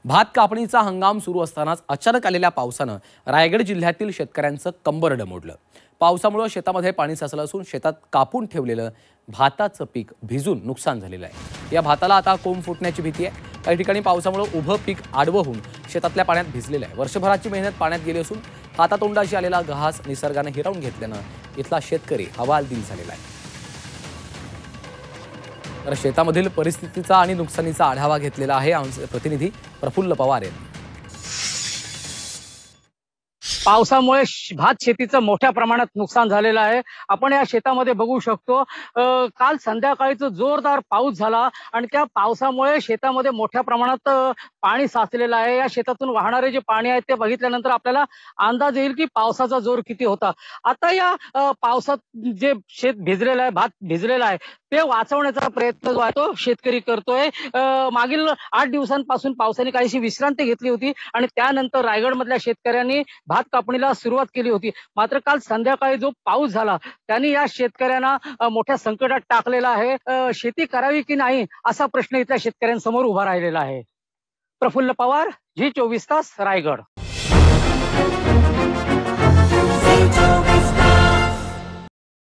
भात कापणीचा हंगाम सुरू असतानाच अचानक आलेल्या पावसानं रायगड जिल्ह्यातील शेतकऱ्यांचं कंबरडं मोडलं। पावसामुळे शेतामध्ये पाणी साचलं असून शेतात कापून ठेवलेलं भाताचं पीक भिजून नुकसान झालेलं आहे। या भाताला आता कोंब फुटण्याची भीती आहे। काही ठिकाणी पावसामुळे उभं पीक आडवं होऊन शेतातल्या पाण्यात भिजलेलं आहे। वर्षभराची मेहनत पाण्यात गेली असून हातातोंडाशी आलेला घास निसर्गाने हिरावून घेतल्यानं इथला शेतकरी हवालदिल झालेला आहे। तर शेतामधील परिस्थितीचा आणि नुकसानीचा आढावा घेतलेला आहे आमचे प्रतिनिधी प्रफुल्ल पवार यांनी। पावसामुळे भात शेतीचं मोठ्या प्रमाणात नुकसान झालेलं आहे। आपण या शेतामध्ये बघू शकतो काल संध्याकाळीच जोरदार पाऊस झाला आणि त्या पावसामुळे शेतामध्ये मोठ्या प्रमाणात पाणी साचलेलं आहे। या शेतातून वाहणारे जे पाणी आहे ते बघितल्यानंतर आपल्याला अंदाज येईल की पावसाचा जोर किती होता। आता या पावसात जे शेत भिजलेलं आहे, भात भिजलेला आहे, ते वाचवण्याचा प्रयत्न जो आहे तो शेतकरी करतोय। मागील 8 दिवसांपासून पावसाने काहीशी विश्रांती घेतली होती आणि त्यानंतर रायगडमधल्या शेतकऱ्यांनी भात कापणीला सुरुवात केली होती। मात्र काल संध्याकाळी जो पाऊस झाला त्यांनी या शेतकऱ्यांना मोठ्या संकटात टाकलेला आहे। शेती करावी की नाही असा प्रश्न इथल्या शेतकऱ्यांसमोर उभा राहिलेला आहे। प्रफुल्ल पवार, झी 24 तास, रायगड।